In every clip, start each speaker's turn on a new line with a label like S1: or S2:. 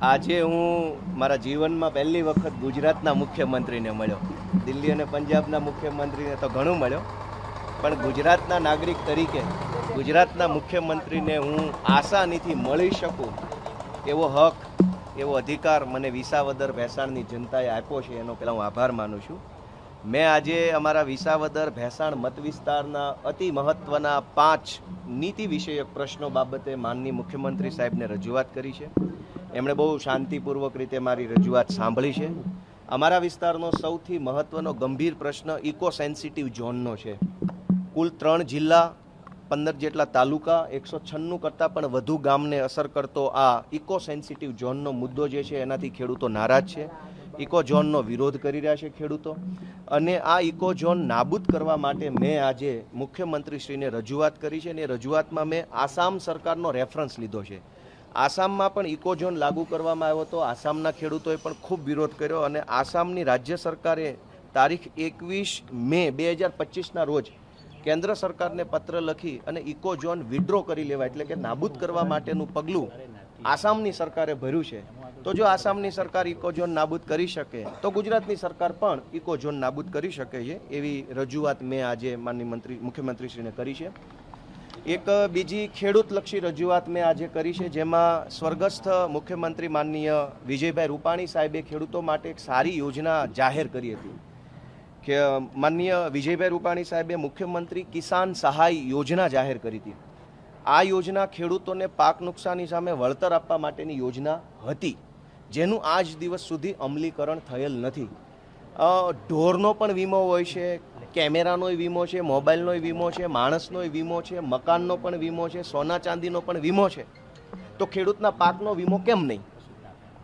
S1: આજે હું મારા જીવનમાં પહેલી વખત ગુજરાતના મુખ્યમંત્રીને મળ્યો. દિલ્હી અને પંજાબના મુખ્યમંત્રીને તો ઘણું મળ્યો, પણ ગુજરાતના નાગરિક તરીકે ગુજરાતના મુખ્યમંત્રીને હું આસાનીથી મળી શકું એવો હક, એવો અધિકાર મને વિસાવદર ભેસાણની જનતાએ આપ્યો છે. એનો પહેલાં હું આભાર માનું છું. મેં આજે અમારા વિસાવદર ભેસાણ મત વિસ્તારના અતિ મહત્ત્વના 5 નીતિ વિષયક પ્રશ્નો બાબતે માનનીય મુખ્યમંત્રી સાહેબને રજૂઆત કરી છે. એમણે બહુ શાંતિપૂર્વક રીતે મારી રજૂઆત સાંભળી છે. અમારા વિસ્તારનો સૌથી મહત્ત્વનો ગંભીર પ્રશ્ન ઇકો સેન્સિટિવ ઝોનનો છે. કુલ 3 જિલ્લા, 15 જેટલા તાલુકા, 196 કરતાં પણ વધુ ગામને અસર કરતો આ ઇકો સેન્સિટિવ ઝોનનો મુદ્દો જે છે એનાથી ખેડૂતો નારાજ છે. ઇકો ઝોનનો વિરોધ કરી રહ્યા છે ખેડૂતો, અને આ ઇકો ઝોન નાબૂદ કરવા માટે મેં આજે મુખ્યમંત્રીશ્રીને રજૂઆત કરી છે. અને એ રજૂઆતમાં મેં આસામ સરકારનો રેફરન્સ લીધો છે. આસામમાં પણ ઇકો ઝોન લાગુ કરવામાં આવ્યો હતો. આસામના ખેડૂતોએ પણ ખૂબ વિરોધ કર્યો, અને આસામની રાજ્ય સરકારે તારીખ 21 મે 2025ના રોજ કેન્દ્ર સરકારને પત્ર લખી અને ઇકો ઝોન વિડ્રો કરી લેવા, એટલે કે નાબૂદ કરવા માટેનું પગલું આસામની સરકારે ભર્યું છે. તો જો આસામની સરકાર ઇકો ઝોન નાબૂદ કરી શકે તો ગુજરાતની સરકાર પણ ઇકો ઝોન નાબૂદ કરી શકે છે. એવી રજૂઆત મેં આજે માનનીય મુખ્યમંત્રીશ્રીને કરી છે. એક બીજી ખેડૂતલક્ષી રજૂઆત મેં આજે કરી છે, જેમાં સ્વર્ગસ્થ મુખ્યમંત્રી માનનીય વિજયભાઈ રૂપાણી સાહેબે ખેડૂતો માટે એક સારી યોજના જાહેર કરી હતી. કે માનનીય વિજયભાઈ રૂપાણી સાહેબે મુખ્યમંત્રી કિસાન સહાય યોજના જાહેર કરી હતી. આ યોજના ખેડૂતોને પાક નુકસાની સામે વળતર આપવા માટેની યોજના હતી, જેનું આજ દિવસ સુધી અમલીકરણ થયેલ નથી. ઢોરનો પણ વીમો હોય છે, કેમેરાનો વીમો છે, મોબાઈલનો વીમો છે, માણસનો વીમો છે, મકાનનો પણ વીમો છે, સોના ચાંદીનો પણ વીમો છે. તો ખેડૂતના પાકનો વીમો કેમ નહીં?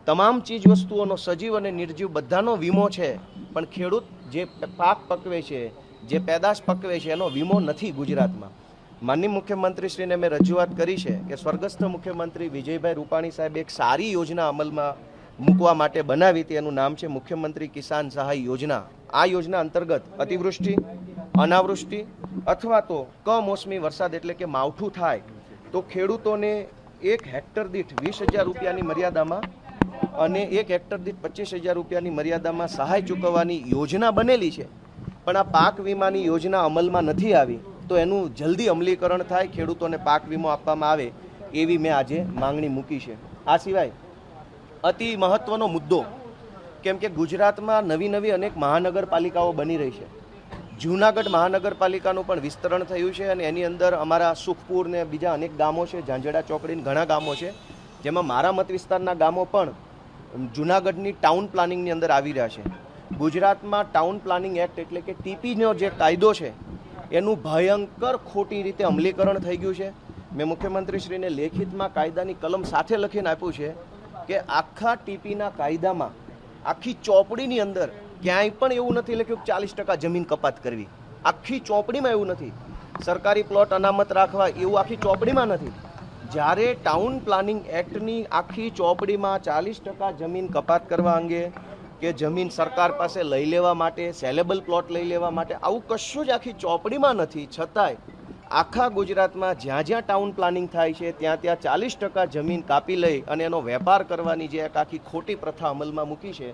S1: તમામ ચીજ વસ્તુઓનો, સજીવ અને નિર્જીવ બધાનો વીમો છે, પણ ખેડૂત જે પાક પકવે છે, જે પેદાશ પકવે છે, એનો વીમો નથી ગુજરાતમાં. માનનીય મુખ્યમંત્રીશ્રીને મેં રજૂઆત કરી છે કે સ્વર્ગસ્થ મુખ્યમંત્રી વિજયભાઈ રૂપાણી સાહેબ એક સારી યોજના અમલમાં મૂકવા માટે બનાવી હતી. એનું નામ છે મુખ્યમંત્રી કિસાન સહાય યોજના. આ યોજના અંતર્ગત અતિવૃષ્ટિ, અનાવૃષ્ટિ અથવા તો કમોસમી વરસાદ એટલે કે માવઠું થાય તો ખેડૂતોને 1 હેક્ટર દીઠ 20,000 રૂપિયાની મર્યાદામાં અને 1 હેક્ટર દીઠ 25,000 રૂપિયાની મર્યાદામાં સહાય ચૂકવવાની યોજના બનેલી છે. પણ આ પાક વીમાની યોજના અમલમાં નથી આવી, તો એનું જલ્દી અમલીકરણ થાય, ખેડૂતોને પાક વીમો આપવામાં આવે, એવી મેં આજે માંગણી મૂકી છે. આ સિવાય અતિ મહત્વનો મુદ્દો, કેમ કે ગુજરાતમાં નવી અનેક મહાનગરપાલિકાઓ બની રહી છે. જૂનાગઢ મહાનગરપાલિકાનું પણ વિસ્તરણ થયું છે, અને એની અંદર અમારા સુખપુર ને બીજા અનેક ગામો છે, ઝાંઝડા ચોકડીને ઘણા ગામો છે, જેમાં મારા મત વિસ્તારના ગામો પણ જૂનાગઢની ટાઉન પ્લાનિંગની અંદર આવી રહ્યા છે. ગુજરાતમાં ટાઉન પ્લાનિંગ એક્ટ એટલે કે ટીપીનો જે કાયદો છે એનું ભયંકર ખોટી રીતે અમલીકરણ થઈ ગયું છે. મેં મુખ્યમંત્રીશ્રીને લેખિતમાં કાયદાની કલમ સાથે લખીને આપ્યું છે કે આખા ટીપીના કાયદામાં આખી ચોપડીની અંદર ક્યાંય પણ એવું નથી લખ્યું કે 40% જમીન કપાત કરવી. આખી ચોપડીમાં એવું નથી. સરકારી પ્લોટ અનામત રાખવા એવું આખી ચોપડીમાં નથી. જ્યારે ટાઉન પ્લાનિંગ એક્ટની આખી ચોપડીમાં 40% જમીન કપાત કરવા અંગે કે જમીન સરકાર પાસે લઈ લેવા માટે, સેલેબલ પ્લોટ લઈ લેવા માટે, આવું કશું જ આખી ચોપડીમાં નથી. છતાંય આખા ગુજરાતમાં જ્યાં જ્યાં ટાઉન પ્લાનિંગ થાય છે ત્યાં 40% જમીન કાપી લઈ અને એનો વેપાર કરવાની જે એક આખી ખોટી પ્રથા અમલમાં મૂકી છે,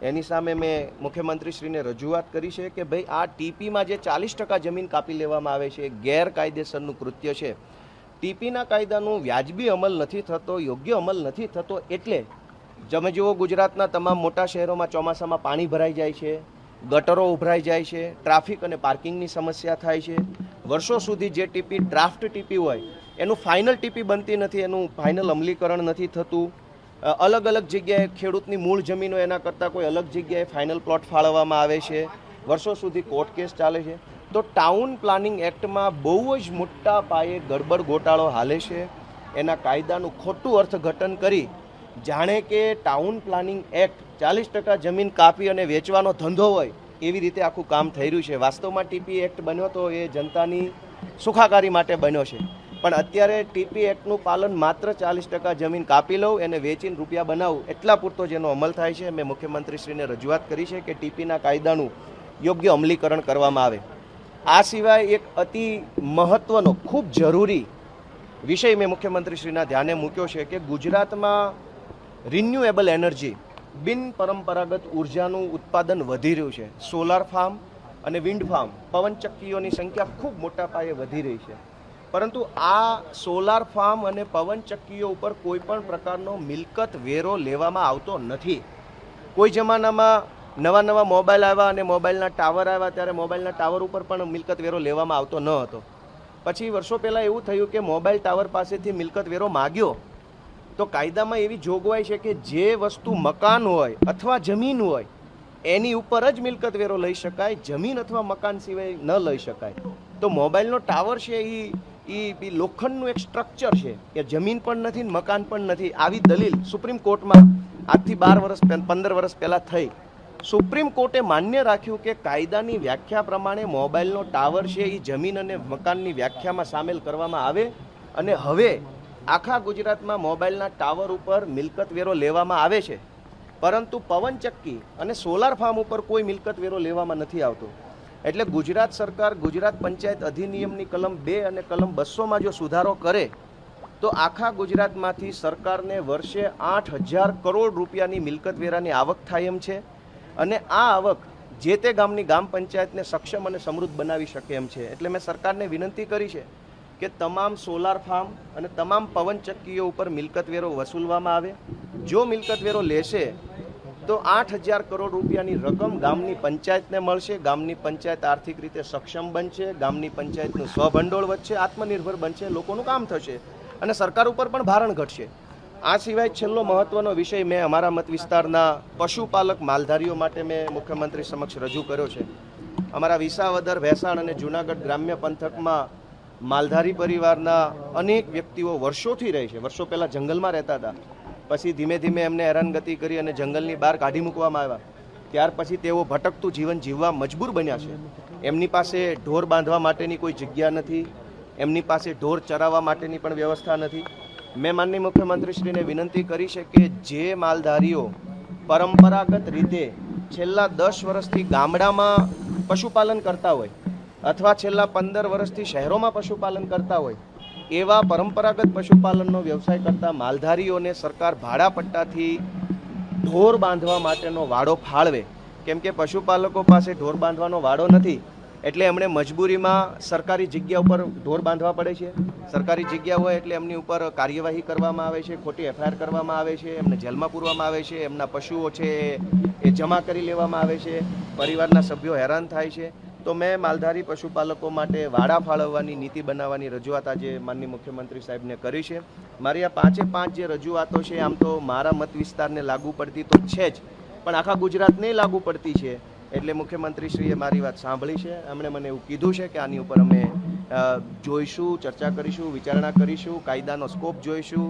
S1: એની સામે મેં મુખ્યમંત્રીશ્રીને રજૂઆત કરી છે કે ભાઈ આ ટીપીમાં જે 40% જમીન કાપી લેવામાં આવે છે એ ગેરકાયદેસરનું કૃત્ય છે. ટીપીના કાયદાનું વ્યાજબી અમલ નથી થતો, યોગ્ય અમલ નથી થતો. એટલે તમે જુઓ, ગુજરાતના તમામ મોટા શહેરોમાં ચોમાસામાં પાણી ભરાઈ જાય છે, ગટરો ઉભરાઈ જાય છે, ટ્રાફિક અને પાર્કિંગની સમસ્યા થાય છે. વર્ષો સુધી જે ટીપી ડ્રાફ્ટ ટીપી હોય એનું ફાઇનલ ટીપી બનતી નથી, એનું ફાઇનલ અમલીકરણ નથી થતું. અલગ અલગ જગ્યાએ ખેડૂતની મૂળ જમીનો એના કરતાં કોઈ અલગ જગ્યાએ ફાઇનલ પ્લોટ ફાળવવામાં આવે છે. વર્ષો સુધી કોર્ટ કેસ ચાલે છે. તો ટાઉન પ્લાનિંગ એક્ટમાં બહુ જ મોટા પાયે ગડબડ ગોટાળો હાલે છે. એના કાયદાનું ખોટું અર્થઘટન કરી જાણે કે ટાઉન પ્લાનિંગ એક્ટ 40% જમીન કાપી અને વેચવાનો ધંધો હોય એવી રીતે આખું કામ થઈ રહ્યું છે. વાસ્તવમાં ટીપી એક્ટ બન્યો તો એ જનતાની સુખાકારી માટે બન્યો છે, પણ અત્યારે ટીપી એક્ટનું પાલન માત્ર 40% જમીન કાપી લઉં, એને વેચીને રૂપિયા બનાવું, એટલા પૂરતો જેનો અમલ થાય છે. મેં મુખ્યમંત્રીશ્રીને રજૂઆત કરી છે કે ટીપીના કાયદાનું યોગ્ય અમલીકરણ કરવામાં આવે. આ સિવાય એક અતિ મહત્વનો, ખૂબ જરૂરી વિષય મેં મુખ્યમંત્રીશ્રીના ધ્યાને મૂક્યો છે કે ગુજરાતમાં રિન્યુએબલ એનર્જી, બિન પરંપરાગત ઉર્જાનું ઉત્પાદન વધી રહ્યું છે. સોલાર ફાર્મ અને વિન્ડ ફાર્મ, પવનચક્કીઓની સંખ્યા ખૂબ મોટા પાયે વધી રહી છે. પરંતુ આ સોલાર ફાર્મ અને પવનચક્કીઓ ઉપર કોઈ પણ પ્રકારનો મિલકત વેરો લેવામાં આવતો નથી. કોઈ જમાનામાં નવા મોબાઈલ આવ્યા અને મોબાઈલના ટાવર આવ્યા ત્યારે મોબાઈલના ટાવર ઉપર પણ મિલકત વેરો લેવામાં આવતો ન હતો. પછી વર્ષો પહેલાં એવું થયું કે મોબાઈલ ટાવર પાસેથી મિલકત વેરો માગ્યો તો કાયદામાં એવી જોગવાઈ છે કે જે વસ્તુ મકાન હોય અથવા જમીન હોય એની ઉપર જ મિલકત વેરો લઈ શકાય, જમીન અથવા મકાન સિવાય ન લઈ શકાય. તો મોબાઈલનો ટાવર છે એ લોખંડનું એક સ્ટ્રક્ચર છે, કે જમીન પણ નથી ને મકાન પણ નથી. આવી દલીલ સુપ્રીમ કોર્ટમાં આજથી 15 વર્ષ પહેલાં થઈ. સુપ્રીમ કોર્ટે માન્ય રાખ્યું કે કાયદાની વ્યાખ્યા પ્રમાણે મોબાઈલનો ટાવર છે એ જમીન અને મકાનની વ્યાખ્યામાં સામેલ કરવામાં આવે. અને હવે આખા ગુજરાતમાં મોબાઈલના ટાવર ઉપર મિલકત વેરો લેવામાં આવે છે, પરંતુ પવનચક્કી અને સોલાર ફાર્મ ઉપર કોઈ મિલકત વેરો લેવામાં નથી આવતો. એટલે ગુજરાત સરકાર ગુજરાત પંચાયત અધિનિયમની કલમ 2 અને કલમ 200માં જો સુધારો કરે તો આખા ગુજરાતમાંથી સરકારને વર્ષે 8,000 કરોડ રૂપિયાની મિલકત વેરાની આવક થાય એમ છે. અને આ આવક જે તે ગામની ગ્રામ પંચાયતને સક્ષમ અને સમૃદ્ધ બનાવી શકે એમ છે. એટલે મેં સરકારને વિનંતી કરી છે કે તમામ સોલાર ફાર્મ અને તમામ પવનચક્કીઓ ઉપર મિલકત વેરો વસૂલવામાં આવે. જો મિલકત વેરો લેશે તો 8,000 કરોડ રૂપિયાની રકમ ગામની પંચાયતને મળશે. ગામની પંચાયત આર્થિક રીતે સક્ષમ બનશે, ગામની પંચાયતનું સ્વભંડોળ વધશે, આત્મનિર્ભર બનશે, લોકોનું કામ થશે અને સરકાર ઉપર પણ ભારણ ઘટશે. આ સિવાય છેલ્લો મહત્વનો વિષય મેં અમારા મત વિસ્તારના પશુપાલક માલધારીઓ માટે મેં મુખ્યમંત્રી સમક્ષ રજૂ કર્યો છે. અમારા વિસાવદર, ભેસાણ અને જૂનાગઢ ગ્રામ્ય પંથકમાં માલધારી પરિવારના અનેક વ્યક્તિઓ વર્ષોથી રહે છે. વર્ષો પહેલાં જંગલમાં રહેતા હતા, પછી ધીમે ધીમે એમને હેરાનગતિ કરી અને જંગલની બહાર કાઢી મૂકવામાં આવ્યા. ત્યાર પછી તેઓ ભટકતું જીવન જીવવા મજબૂર બન્યા છે. એમની પાસે ઢોર બાંધવા માટેની કોઈ જગ્યા નથી, એમની પાસે ઢોર ચરાવવા માટેની પણ વ્યવસ્થા નથી. મેં માનનીય મુખ્યમંત્રીશ્રીને વિનંતી કરી છે કે જે માલધારીઓ પરંપરાગત રીતે છેલ્લા 10 વર્ષથી ગામડામાં પશુપાલન કરતા હોય અથવા છેલ્લા 15 વર્ષથી શહેરોમાં પશુપાલન કરતા હોય એવા પરંપરાગત પશુપાલનનો વ્યવસાય કરતા માલધારીઓને સરકાર ભાડા પટ્ટાથી ઢોર બાંધવા માટેનો વાડો ફાળવે. કેમ કે પશુપાલકો પાસે ઢોર બાંધવાનો વાડો નથી, એટલે એમણે મજબૂરીમાં સરકારી જગ્યા ઉપર ઢોર બાંધવા પડે છે. સરકારી જગ્યા હોય એટલે એમની ઉપર કાર્યવાહી કરવામાં આવે છે, ખોટી FIR કરવામાં આવે છે, એમને જેલમાં પૂરવામાં આવે છે, એમના પશુઓ છે એ જમા કરી લેવામાં આવે છે, પરિવારના સભ્યો હેરાન થાય છે. તો મેં માલધારી પશુપાલકો માટે વાડા ફાળવવાની નીતિ બનાવવાની રજૂઆત આજે માનનીય મુખ્યમંત્રી સાહેબને કરી છે. મારી આ 5 જે રજૂઆતો છે આમ તો મારા મત વિસ્તારને લાગુ પડતી તો છે જ, પણ આખા ગુજરાતને લાગુ પડતી છે. એટલે મુખ્યમંત્રીશ્રીએ મારી વાત સાંભળી છે. એમણે મને એવું કીધું છે કે આની ઉપર અમે જોઈશું, ચર્ચા કરીશું, વિચારણા કરીશું, કાયદાનો સ્કોપ જોઈશું,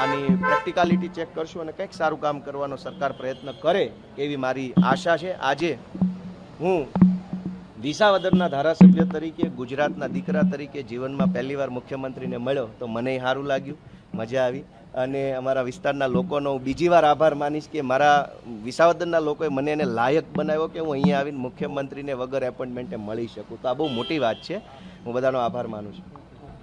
S1: આની પ્રેક્ટિકાલિટી ચેક કરશું અને કંઈક સારું કામ કરવાનો સરકાર પ્રયત્ન કરે એવી મારી આશા છે. આજે હું વિસાવદરના ધારાસભ્ય તરીકે, ગુજરાતના દીકરા તરીકે જીવનમાં પહેલીવાર મુખ્યમંત્રીને મળ્યો તો મને સારું લાગ્યું, મજા આવી. અને અમારા વિસ્તારના લોકોનો હું બીજી વાર આભાર માનીશ કે મારા વિસાવદરના લોકોએ મને એને લાયક બનાવ્યો કે હું અહીંયા આવીને મુખ્યમંત્રીને વગર એપોઇન્ટમેન્ટે મળી શકું. તો આ બહુ મોટી વાત છે. હું બધાનો આભાર માનું છું.